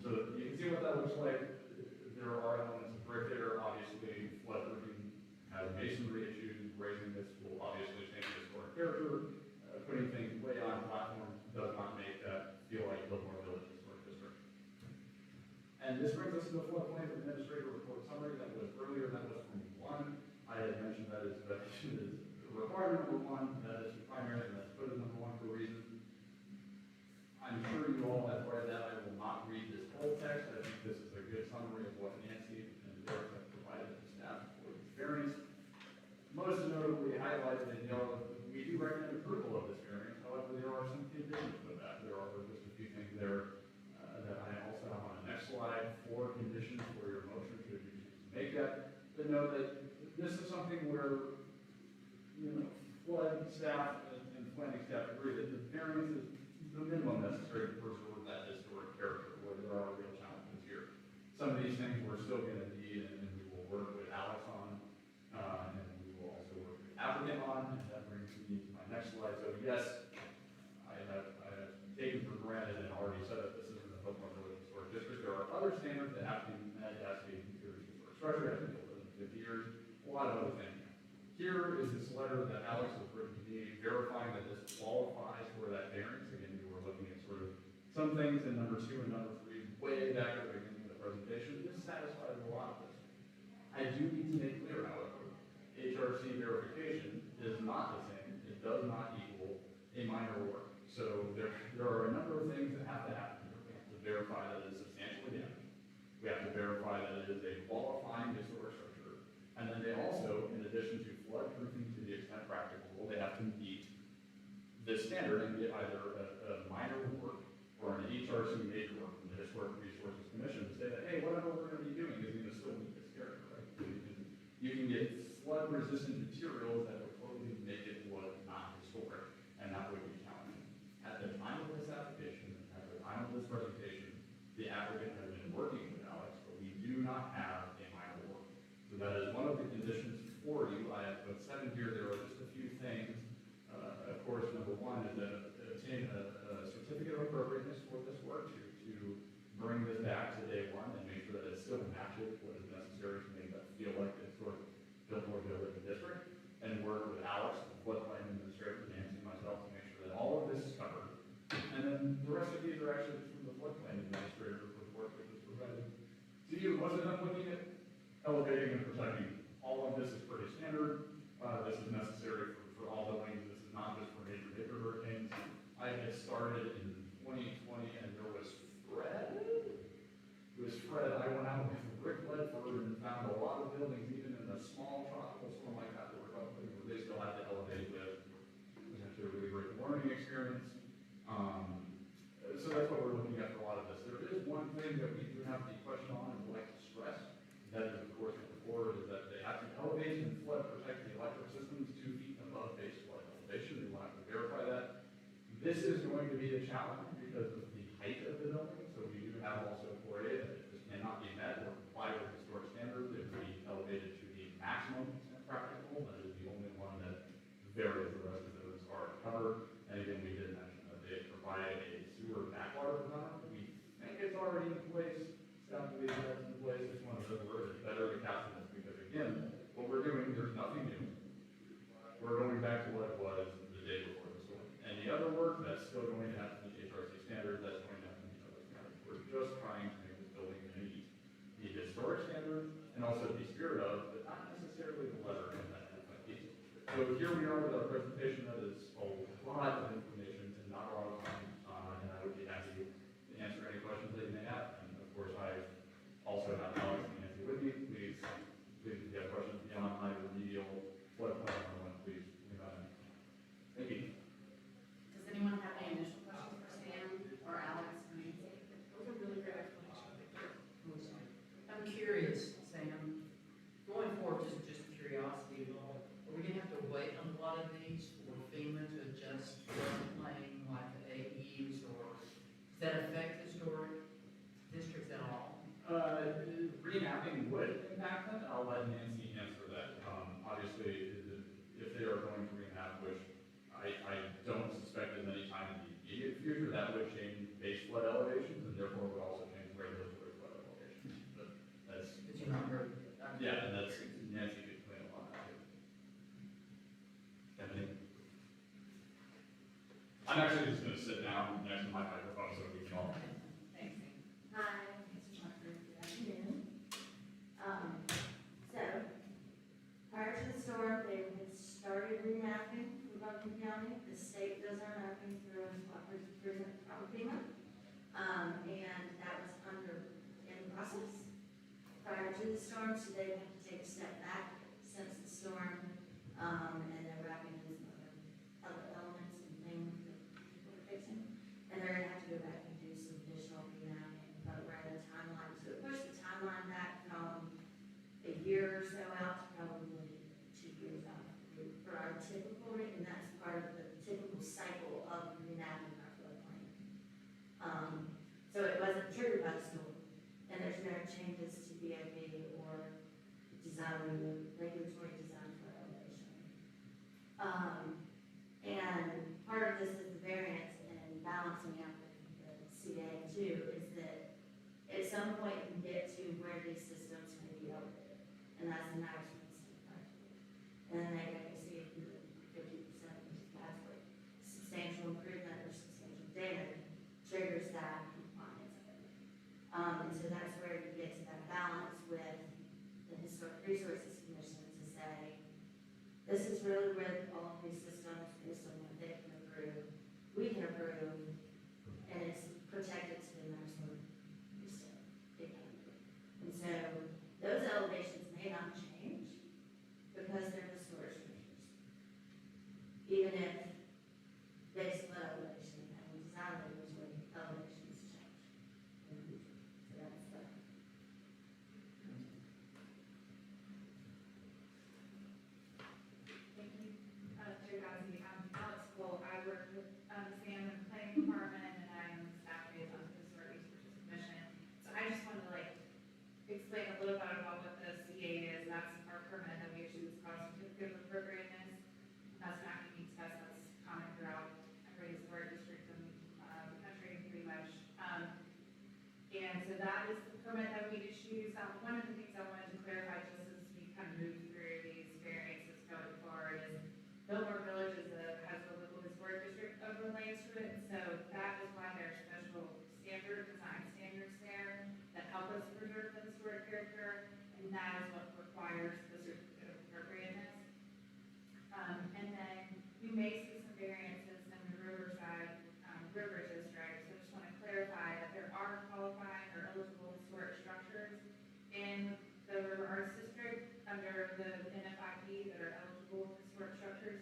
So you can see what that looks like. There are elements of brick there. Obviously, floodproofing has masonry issues. Raising this will obviously change the historic character. Putting things way on platforms does not make that feel like Biltmore Village Historic District. And this brings us to the floodplain administrator report summary that was earlier. That was from 1. I had mentioned that is requirement number 1. That is the primary, and that's put as number 1 for a reason. I'm sure you all have read that. I will not read this whole text. I think this is a good summary of what Nancy and Derek have provided to staff for this variance. Most notably highlighted in yellow, we do recommend approval of this variance. However, there are some conditions with that. There are just a few things there to know that this is something where, flood staff and planning staff agree that the variance is the minimum necessary to preserve that historic character, where there are real challenges here. Some of these things we're still gonna need, and we will work with Alex on, and we will also work with applicant on, and that brings me to my next slide. So yes, I have taken for granted and already said that this isn't a Oklahoma Village Historic District. There are other standards that have to be met, it has to be considered historic structure, has to be built within 50 years, a lot of other things. Here is this letter that Alex has written to me verifying that this qualifies for that variance. Again, we were looking at sort of some things in number 2 and number 3 way back at the beginning of the presentation. This satisfies a lot of this. I do need to make clear, however, HRC verification is not the same. It does not equal a minor work. So there are a number of things that have to happen. We have to verify that it is substantially damaged. We have to verify that it is a qualifying historic structure. And then they also, in addition to flood-proofing to the extent practicable, they have to meet this standard and get either a minor work or an HRC major work from the Historic Resources Commission to say that, hey, whatever we're going to be doing is going to still meet this character, right? So you can get flood-resistant materials that will totally make it what not historic, and that would be challenging. At the time of this application, at the time of this presentation, the applicant has been working with Alex, but we do not have a minor work. So that is one of the conditions for you. I have put 7 here. There are just a few things. Of course, number 1 is to obtain a certificate of appropriateness for this work to bring this back to day 1 and make sure that it still matches what is necessary to make that feel like it's sort of Biltmore Village District, and work with Alex, the floodplain administrator, Nancy, and myself to make sure that all of this is covered. And then the rest of these are actually from the floodplain administrator with work that was provided to you. Once I'm done looking at elevating and protecting, all of this is pretty standard. This is necessary for all buildings. This is not just for major hurricanes. I had started in 2020 and there was Fred. It was Fred. I went out with Rick Ledford and found a lot of buildings, even in a small tropical storm like that, where they still had to elevate with. It was actually a really great learning experience. So that's what we're looking at for a lot of this. There is one thing that we do have the question on and would like to stress. That is, of course, with the board, is that they have to elevate and flood protect the electric systems 2 feet above base flood elevation. We will have to verify that. This is going to be a challenge because of the height of the building. So we do have also 4A that this cannot be met or comply with historic standards. It will be elevated to the maximum extent practical. That is the only one that varies. The rest of those are covered. And again, we did mention that they provide a sewer backwater preventer. We think it's already in place. Staff believes that's in place. It's one of those where it's better to capture this because again, what we're doing, there's nothing new. We're going back to what it was the day before the storm. And the other work, that's still going to have to meet HRC standards, that's going to have to meet other standards. We're just trying to make this building meet the historic standards and also the spirit of, but not necessarily the letter in that piece. So here we are with our presentation that is a lot of information and not a lot of time, and I would be happy to answer any questions that you may have. And of course, I also have Alex and Nancy with me. Please, if you have questions beyond my remedial floodplain, please leave that in. Thank you. Does anyone have any initial questions for Sam or Alex or Nancy? Those are really great explanations. I'm curious, Sam, going forward, just curiosity, are we gonna have to wait on a lot of these for FEMA to adjust floodplain like the AEs, or does that affect historic districts at all? Remapping would impact that. I'll let Nancy answer that. Obviously, if they are going to remap, which I don't suspect is any time in the immediate future, that would change base flood elevations and therefore would also change regulatory flood elevations. But that's. Did you not heard? Yeah, and that's, Nancy could explain a lot of that too. Stephanie? I'm actually just gonna sit down next to my microphone so we can all. Thanks, Sam. Hi, Mr. Tucker, good afternoon. So, prior to the storm, they had started remapping for Buncombe County. The state does our mapping through from FEMA. And that was in process prior to the storm, so they had to take a step back since the storm. And they're wrapping in some other elements and things that people are fixing. And they're gonna have to go back and do some additional remapping, but we're at a timeline. So it pushed the timeline back from a year or so out balancing out the CA too, is that at some point you get to where these systems may be outdated, and that's the maximum state budget. And then they can see if you 50%, that's what substantial improvement or substantial damage triggers that compliance. And so that's where you get to that balance with the Historic Resources Commission to say, this is really where all of these systems, based on what they can approve, we can approve, and it's protected to the maximum extent it can be. And so those elevations may not change because they're historic structures. Even if base flood elevation and design elevations change. So that's the. Thank you, Chair Dowsey. Alex Cole, I work with Sam in the planning department, and I'm staff liaison to the Historic Resources Commission. So I just wanted to explain a little bit about what the CA is. That's our permit that we issue, it's called Certificate of Appropriateness. That's not unique to us, that's common throughout every historic district in the country, pretty much. And so that is the permit that we issue. So one of the things I wanted to clarify, just as we kind of move through these variances going forward, is Biltmore Village has a local historic district overlay to it, so that is why there are special design standards there that help us preserve the historic character, and that is what requires the certificate of appropriateness. And then you may see some variances in the Riverside River District, so I just want to clarify that there are qualifying or eligible historic structures in the River Arts District under the NFIP that are eligible historic structures.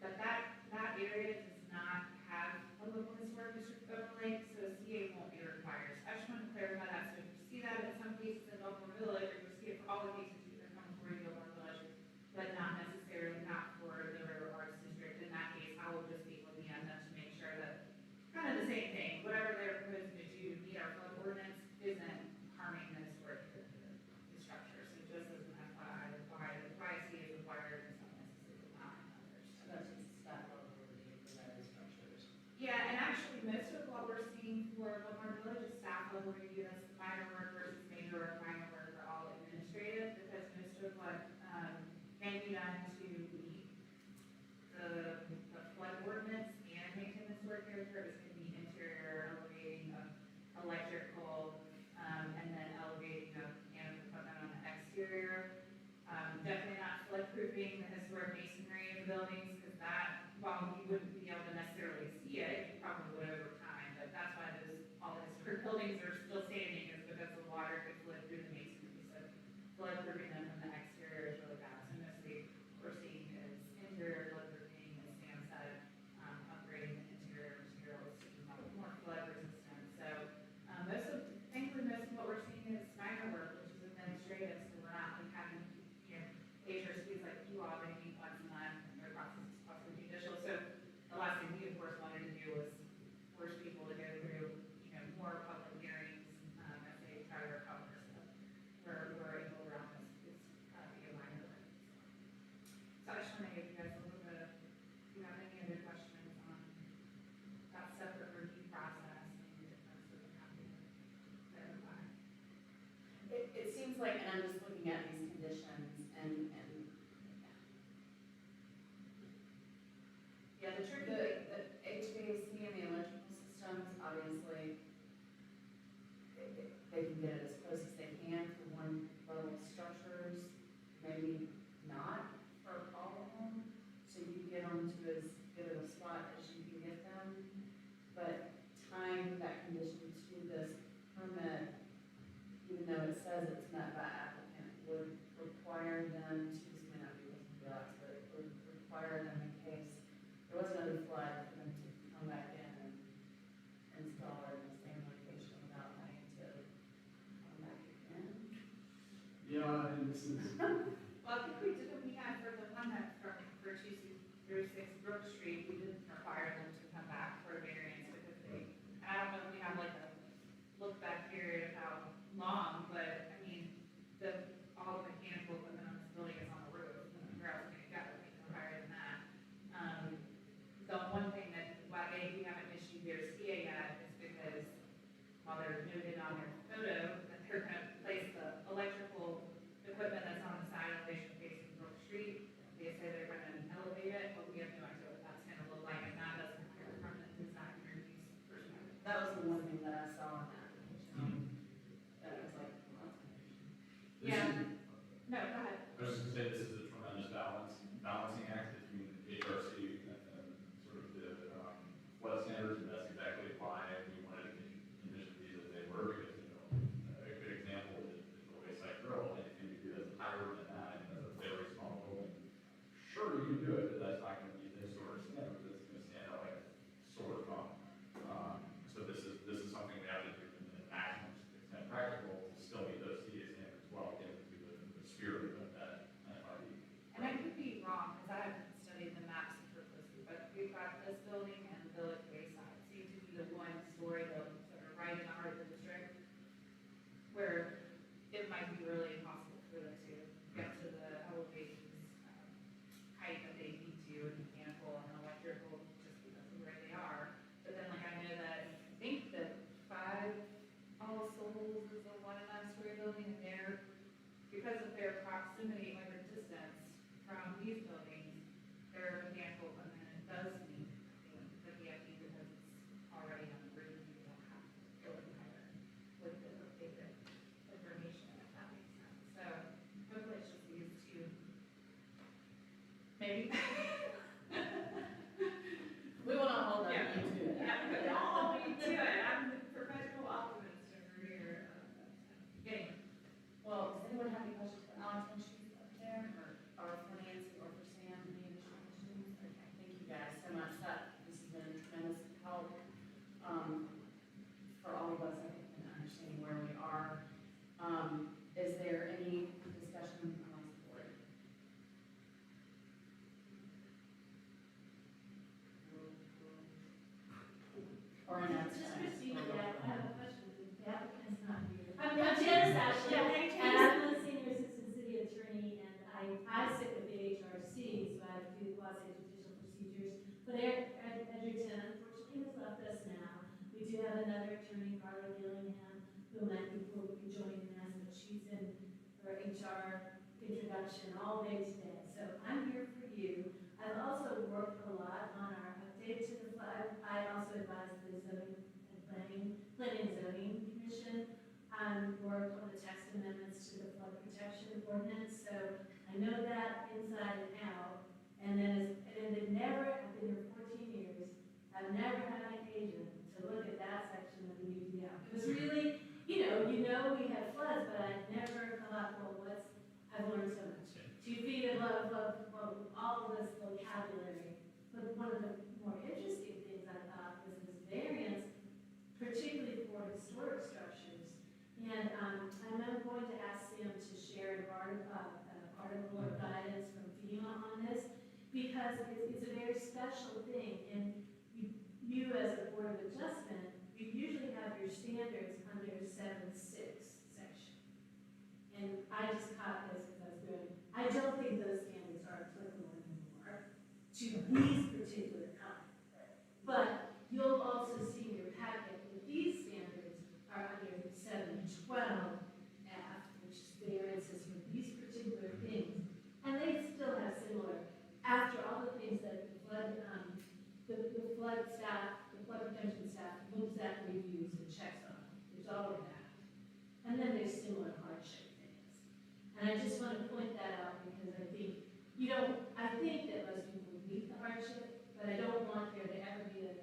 But that area does not have a local historic district overlay, so a CA won't be required. So I just want to clarify that. So if you see that in some cases in Biltmore Village, or you see it for all the cases you can come for Biltmore Village, but not necessarily not for the River Arts District. In that case, I will just be looking at them to make sure that kind of the same thing, whatever they're proposing to do, meet our flood ordinance, isn't harming the historic character of the structure. So just as an FYI, why C is required in some instances, not in others. So that's just staff level review for those structures. Yeah, and actually, most of what we're seeing for Biltmore Village is staff level review, that's minor work versus major work. Minor work are all administrative, because most of what can be done to meet the flood ordinance and maintain the historic character is going to be interior elevating of electrical, and then elevating of mechanical equipment on the exterior. Definitely not flood proofing the historic masonry of the buildings, because that, while you wouldn't be able to necessarily see it, you probably would over time, but that's why all the historic buildings are still standing, is because the water could flood through the masonry. So flood proofing them from the exterior is really bad. So mostly what we're seeing is interior flood proofing, as Sam said, upgrading the interior materials to be more flood resistant. So thankfully most of what we're seeing is minor work, which is administrative, so we're not having, HRCs like you all, they meet once a month, and their process is possibly judicial. So the last thing we, of course, wanted to do was force people to go through, more public hearings, as they try to recover. So we're able around this, via minor work. So I just want to give you guys a little bit of, if you have any other questions on that separate review process and the differences, I'm happy to clarify. It seems like, and I'm just looking at these conditions, and yeah, the HVAC and the electrical systems, obviously, they can get it as close as they can for one level structures, maybe not for all of them, so you get them to as good of a spot as you can get them, but tying that condition to this permit, even though it says it's met by applicant, while they're noted on their photo, that they're gonna place the electrical equipment that's on the side elevation facing Brook Street. They say they're gonna elevate it, but we have no idea what that's gonna look like, and that doesn't appear from the design or use perspective. That was the one thing that I saw in that. That was like, well, Yeah, no, go ahead. I was just gonna say, this is a tremendous balancing act between HRC and sort of the, flood standards, and that's exactly why we wanted to condition these as they were, because, you know, a good example is the Wayside Grill, and if you do this higher than that, and that's a very small building, sure, you can do it, but that's not gonna be the historic standard, it's gonna stand out like a sore thumb. So this is something we have to do in the maximum extent practical to still meet those CA standards while getting to the spirit of that NFRD. And I could be wrong, because I haven't studied the maps super closely, but we've got this building and the Village Wayside seem to be the one-story buildings that are right in the heart of the district, where it might be really impossible for them to get to the elevations, height that they need to, and mechanical and electrical, just because of where they are. But then, like, I know that, I think that 5 All Souls is a 1.5-story building, and they're, because of their proximity, like their distance from these buildings, their mechanical equipment does meet the VFD because it's already on the roof, you don't have to go any higher with the updated information, if that makes sense. So hopefully it's just these two. Maybe. we wanna hold that Yeah. you to it. Yeah, but don't hold me to it, I'm the professional optimist over here. Anyway. Well, does anyone have any questions for Alex when she's up there, or for Nancy, or for Sam, any additional questions? Okay, thank you guys so much, this has been a tremendous help, for all of us, I think, in understanding where we are. Is there any discussion amongst the board? Or an Just proceed with that, I have a question, the applicant's not here. I'm Janice Ashley, Yeah, hey, and I'm the senior assistant city attorney, and I sit with the HRC, so I have to do quasi-judicial procedures. But Edgerton unfortunately has left us now. We do have another attorney, Carla Gillingham, who I think will be joining us, but she's in her HR introduction all day today. So I'm here for you. I've also worked a lot on our update to the flood. I also advise the zoning and planning and zoning commission. Worked on the text amendments to the flood protection ordinance, so I know that inside and out. And it never, I've been here 14 years, I've never had an occasion to look at that section of the UDL. It was really, you know we had floods, but I never thought, well, I've learned so much. 2 feet of all of this vocabulary. But one of the more interesting things I thought was this variance, particularly for historic structures. And I'm going to ask Sam to share an article or guidance from FEMA on this, because it's a very special thing. And you as a Board of Adjustment, you usually have your standards under 7.6 section. And I just caught this as I was doing. I don't think those standards are applicable anymore to these particular kinds. But you'll also see in your packet that these standards are under 7.12 F, which is variances for these particular things. And they still have similar, after all the things that the flood staff, the flood protection staff looks at, reviews, and checks on. There's all of that. And then there's similar hardship things. And I just want to point that out because I think that most people meet the hardship, but I don't want there to ever be a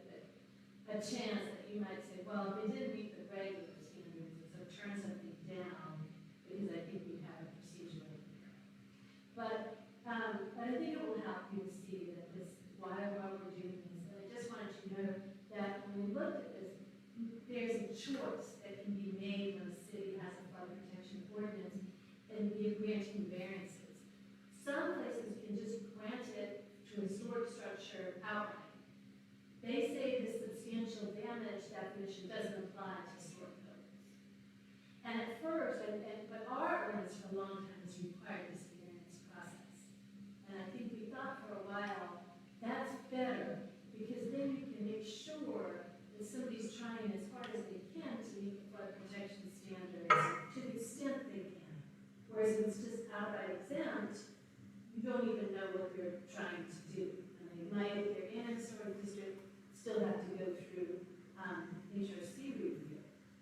chance that you might say, well, they didn't meet the regular standards, so turn something down, because I think we have a procedure in there. But I think it will help you to see that this, why we're doing this. And I just wanted you to know that when we looked at this, there's a choice that can be made when a city has a flood protection ordinance and be granting variances. Some places can just grant it to a historic structure outright. They say the substantial damage definition doesn't apply to historic buildings. And at first, but our ordinance for a long time has required this variance process. And I think we thought for a while, that's better, because then you can make sure that somebody's trying as hard as they can to meet the it's just outright exempt, you don't even know what they're trying to do. And they might, if they're in a historic district, still have to go through, HRC review.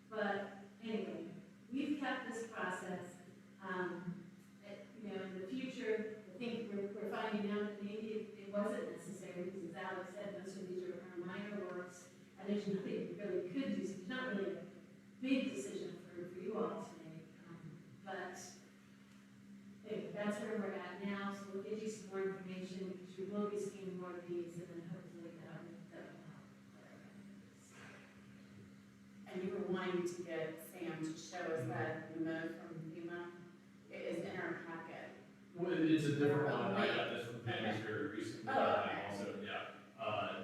But anyway, we've kept this process, you know, in the future, I think we're finding out that maybe it wasn't necessary, because as Alex said, most of these are minor works, and there's nothing you really could do, so it's not really a big decision for you all to make, but anyway, that's where we're at now, so we'll give you some more information, because we will be seeing more of these, and then hopefully that will help. And you were wanting to get Sam to show us that memo from FEMA. It is in our packet. Well, it's a different one, I got this from Pam's very recently, Oh, and also, yeah,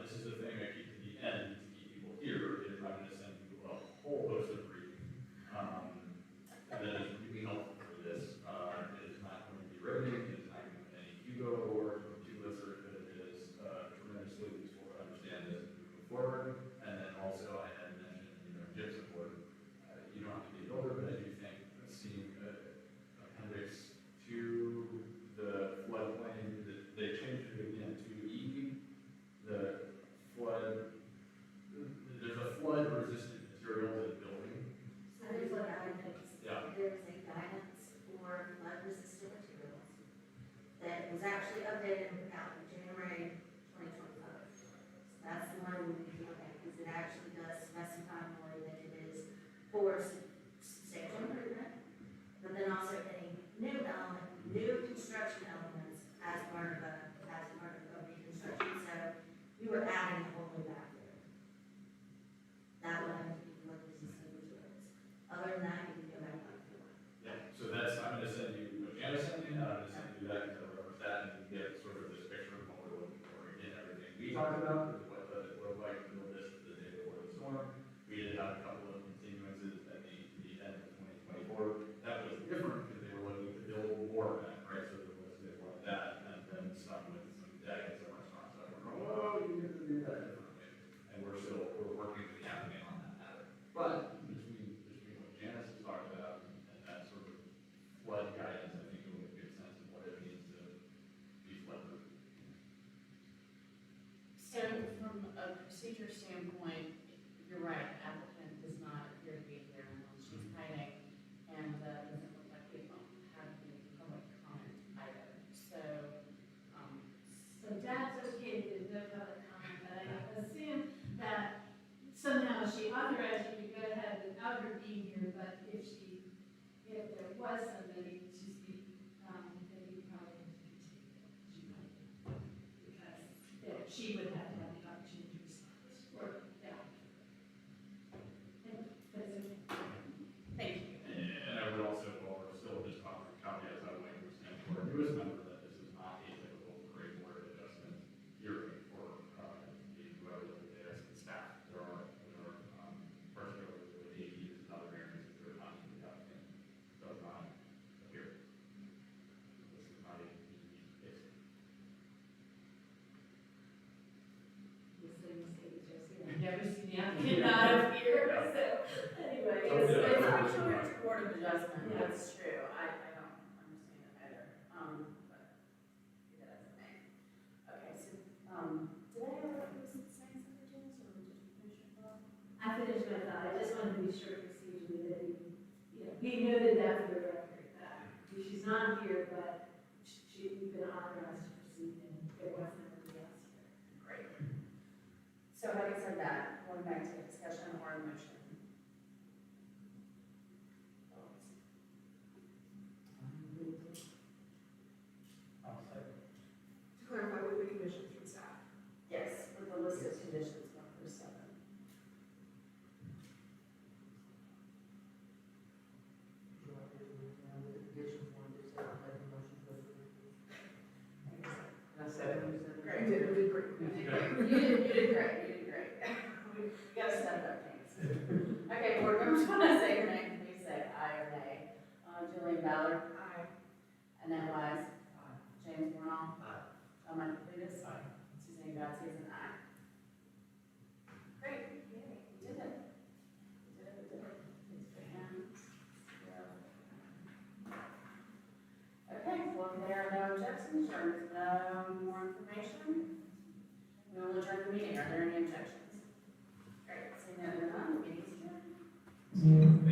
this is the thing I keep to the end to keep people here, is I'm gonna send you a whole host of briefings. And that is really helpful for this, it is not going to be riveting, it is not going to win any Hugo Awards or Pulitzer, but it is tremendously useful to understand this and move forward. And then also, I had mentioned, you know, gypsum board, you don't have to be a builder, but I do think seeing appendix to the floodplain, they changed it again to E, the flood, there's a flood resistant material in the building. So there's what I noticed. Yeah. There's a guidance for flood resistant materials that was actually updated out in January 2025. So that's the one we need to look at, because it actually does specify more that it is for substantial improvement, but then also any new element, new construction elements as part of a reconstruction. So you were adding a whole new back there. That one I think you can look at some materials. Other than that, you can go back like before. Yeah, so that's, I'm gonna send you what Janice sent me, and I'm gonna send you that, because I wrote that, and you get sort of this picture of what we're looking for. Again, everything we talked about is what does it look like to build this the day before the storm. We did have a couple of continuances at the end of 2024. That was different, because they were looking to build more of that, right? So there was things like that, and then some with some deck and some restaurants that were going, oh, you need to do that differently. And we're working with the applicant on that matter. But between what Janice has talked about and that sort of flood guidance, I think you'll get a sense of what it means to be flood proof. So from a procedure standpoint, you're right, the applicant is not here to be here, and she's hiding, and doesn't look like we don't have any public comment either. So, So that's okay, there's no public comment, but I assume that somehow she authorized you to go ahead without her being here, but if there was somebody to speak, then you probably have to continue. Because she would have to have the opportunity to respond, or, yeah. And that's okay. thank you. And I would also, while we're still just talking caveats, I would like to stand for our newest member that this is not a typical grade board adjustment hearing for whoever the data staff. There are particularly with AEs and other areas that are not in the applicant does not appear. This is not a unique case. This thing is HRC. I've never seen the applicant not appear, so anyway. Oh, It's yeah. actually a board of adjustment, Yeah. that's true, I don't understand it either, but it does, okay. Okay, so, did I have a recent saying something, Janice, or did you finish your thought? I finished my thought, I just wanted to be sure procedurally that we noted that for the record, that she's not here, but we've been authorized to proceed, and there wasn't anybody else here. Great. So having said that, going back to the discussion or a motion. To clarify with the conditions from staff. Yes, with the list of conditions, 1 through 7. Great. You did great. You did great. We gotta step it up, things. Okay, board members, when I say your name, please say aye or nay. Julian Ballard. Aye. Annette Wise. James Morrell. Aye. Michael Cletus. Suzanne Gotzi is an aye. Great, yay, we did it. We did it. And, questions, or no more information? We will adjourn the meeting. Are there any objections? All right, seeing that none, the meeting's adjourned.